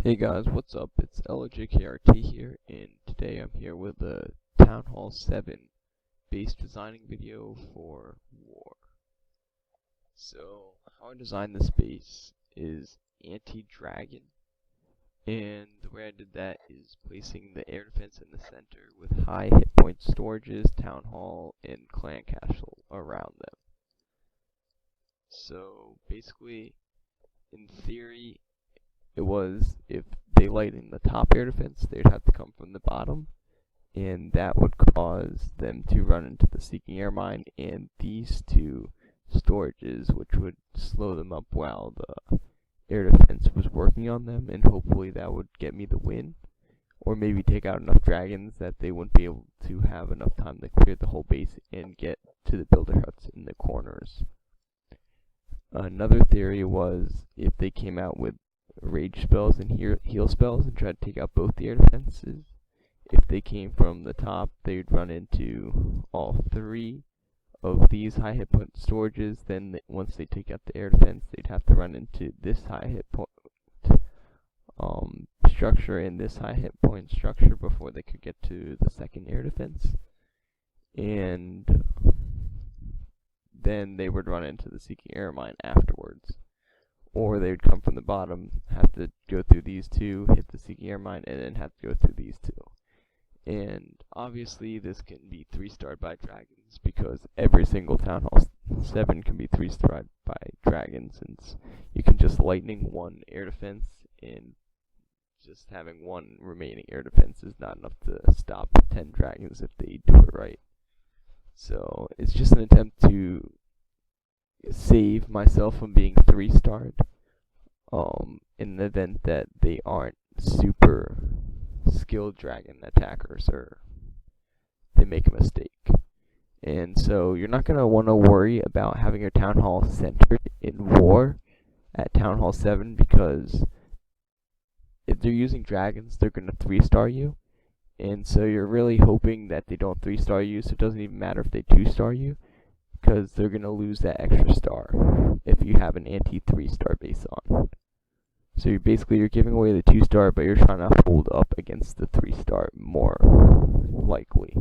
Hey guys, what's up? It's LJKRT here, and today I'm here with a Town Hall 7 base designing video for war. So, how I designed this base is anti-dragon, and the way I did that is placing the air defense in the center with high hit point storages, Town Hall, and Clan Castle around them. So, basically, in theory, it was if they lighten the top air defense, they'd have to come from the bottom, and that would cause them to run into the Seeking Air Mine and these two storages, which would slow them up while the air defense was working on them, and hopefully that would get me the win, or maybe take out enough dragons that they wouldn't be able to have enough time to clear the whole base and get to the builder huts in the corners. Another theory was if they came out with rage spells and heal spells and tried to take out both the air defenses. If they came from the top, they'd run into all three of these high hit point storages. Then once they take out the air defense, they'd have to run into this high hit point structure and this high hit point structure before they could get to the second air defense. And then they would run into the Seeking Air Mine afterwards. Or they would come from the bottom, have to go through these two, hit the Seeking Air Mine, and then have to go through these two. And obviously this can be 3-starred by dragons, because every single Town Hall 7 can be 3-starred by dragons, since you can just lightning one air defense, and just having one remaining air defense is not enough to stop 10 dragons if they do it right. So it's just an attempt to save myself from being 3-starred in the event that they aren't super skilled dragon attackers or they make a mistake. And so you're not going to want to worry about having your Town Hall centered in war at Town Hall 7, because if they're using dragons, they're going to 3-star you. And so you're really hoping that they don't 3-star you, so it doesn't even matter if they 2-star you, because they're going to lose that extra star if you have an anti-3-star base on. So you're giving away the 2-star, but you're trying to hold up against the 3-star more likely.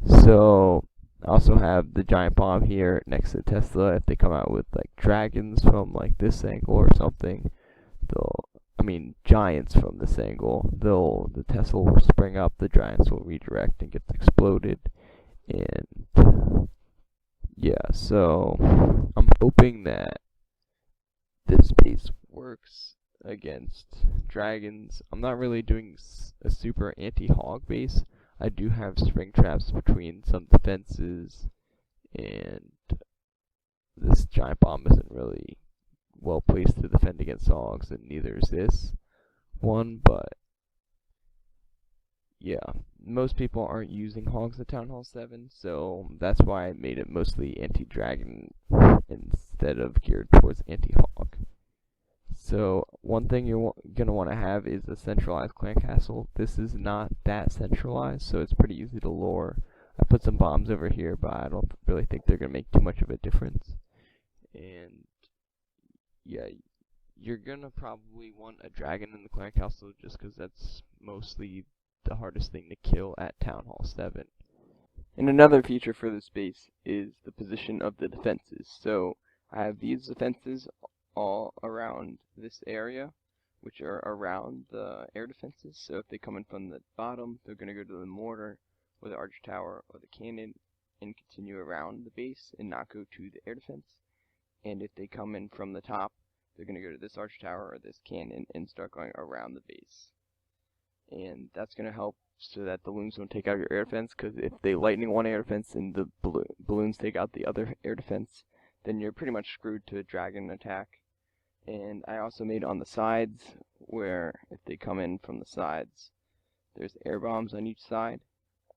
So I also have the giant bomb here next to Tesla. If they come out with like dragons from like this angle or something, giants from this angle, the Tesla will spring up, the giants will redirect and get exploded. And yeah, so I'm hoping that this base works against dragons. I'm not really doing a super anti-hog base. I do have spring traps between some defenses, and this giant bomb isn't really well placed to defend against hogs, and neither is this one, but yeah, most people aren't using hogs at Town Hall 7, so that's why I made it mostly anti-dragon instead of geared towards anti-hog. So one thing you're going to want to have is a centralized clan castle. This is not that centralized, so it's pretty easy to lure. I put some bombs over here, but I don't really think they're going to make too much of a difference. And yeah, you're going to probably want a dragon in the clan castle, just because that's mostly the hardest thing to kill at Town Hall 7. And another feature for this base is the position of the defenses. So I have these defenses all around this area, which are around the air defenses. So if they come in from the bottom, they're going to go to the mortar or the arch tower or the cannon and continue around the base and not go to the air defense. And if they come in from the top, they're going to go to this arch tower or this cannon and start going around the base. And that's going to help so that the balloons don't take out your air defense, because if they lightning one air defense and the balloons take out the other air defense, then you're pretty much screwed to a dragon attack. And I also made on the sides, where if they come in from the sides, there's air bombs on each side,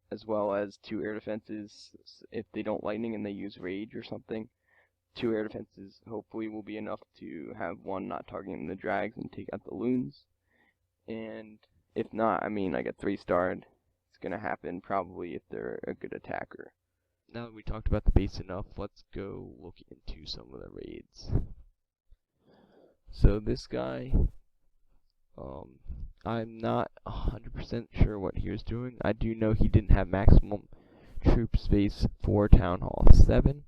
as well as 2 air defenses. If they don't lightning and they use rage or something, 2 air defenses hopefully will be enough to have one not targeting the drags and take out the loons. And if not, I get 3-starred. It's going to happen probably if they're a good attacker. Now that we talked about the base enough, let's go look into some of the raids. So this guy, I'm not 100% sure what he was doing. I do know he didn't have maximum troop space for Town Hall 7,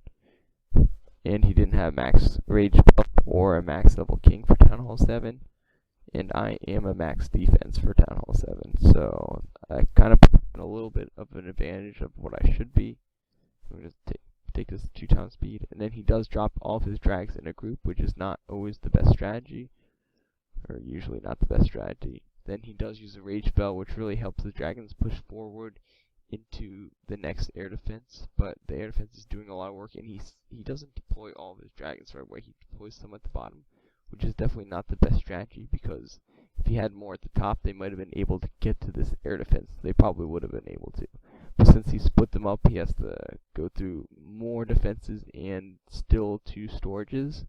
and he didn't have max rage buff or a max level king for Town Hall 7, and I am a max defense for Town Hall 7, so I kind of put in a little bit of an advantage of what I should be. I'm going to take this 2-town speed, and then he does drop all of his drags in a group, which is not always the best strategy, or usually not the best strategy. Then he does use a rage spell, which really helps the dragons push forward into the next air defense, but the air defense is doing a lot of work, and he doesn't deploy all of his dragons right away. He deploys some at the bottom, which is definitely not the best strategy, because if he had more at the top, they might have been able to get to this air defense. They probably would have been able to. But since he split them up, he has to go through more defenses and still 2 storages,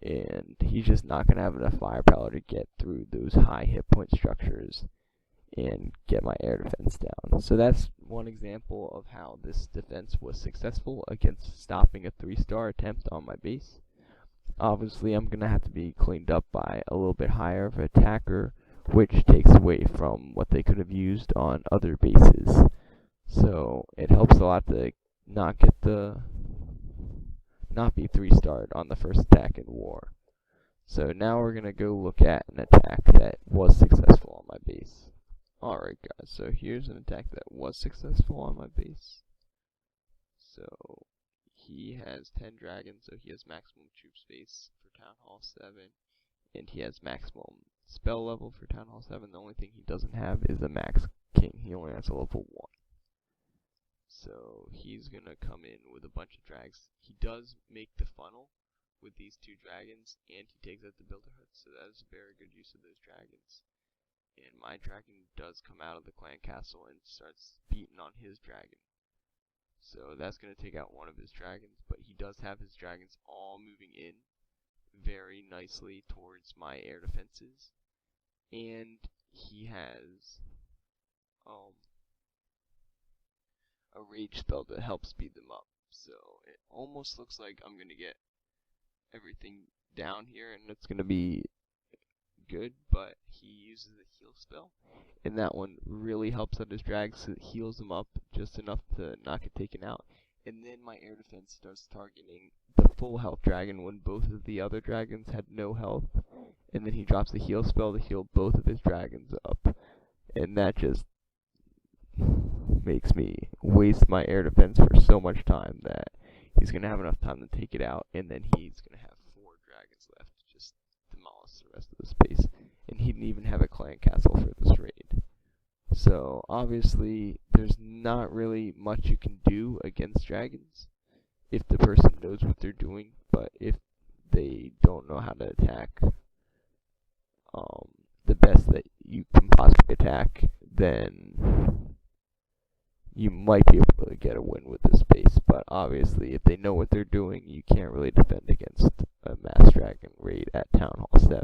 and he's just not going to have enough firepower to get through those high hit point structures and get my air defense down. So that's one example of how this defense was successful against stopping a 3-star attempt on my base. Obviously, I'm going to have to be cleaned up by a little bit higher of an attacker, which takes away from what they could have used on other bases. So it helps a lot to not be 3-starred on the first attack in war. So now we're going to go look at an attack that was successful on my base. Alright guys, so here's an attack that was successful on my base. So he has 10 dragons, so he has maximum troop space for Town Hall 7, and he has maximum spell level for Town Hall 7. The only thing he doesn't have is a max king. He only has a level 1. So he's gonna come in with a bunch of drags. He does make the funnel with these 2 dragons, and he takes out the builder hut, so that is a very good use of those dragons. And my dragon does come out of the clan castle and starts beating on his dragon. So that's going to take out one of his dragons, but he does have his dragons all moving in very nicely towards my air defenses. And he has a rage spell to help speed them up. So it almost looks like I'm going to get everything down here and it's going to be good, but he uses the heal spell, and that one really helps out his drag, so it heals him up just enough to not get taken out. And then my air defense starts targeting the full health dragon when both of the other dragons had no health, and then he drops the heal spell to heal both of his dragons up, and that just makes me waste my air defense for so much time that he's going to have enough time to take it out, and then he's going to have 4 dragons left to just demolish the rest of the space. And he didn't even have a clan castle for this raid. So obviously there's not really much you can do against dragons if the person knows what they're doing, but if they don't know how to attack the best that you can possibly attack, then you might be able to get a win with this base. But obviously if they know what they're doing, you can't really defend against a mass dragon raid at Town Hall 7.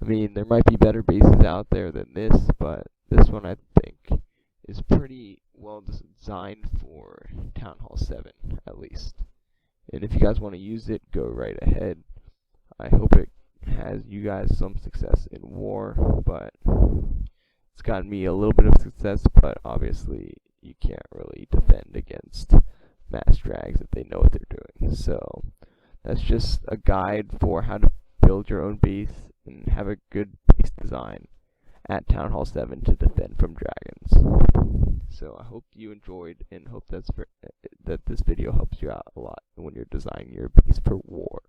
I mean, there might be better bases out there than this, but this one I think is pretty well designed for Town Hall 7, at least. And if you guys want to use it, go right ahead. I hope it has you guys some success in war, but it's gotten me a little bit of success, but obviously you can't really defend against mass drags if they know what they're doing. So that's just a guide for how to build your own base and have a good base design at Town Hall 7 to defend from dragons. So I hope you enjoyed, and hope that this video helps you out a lot when you're designing your base for war.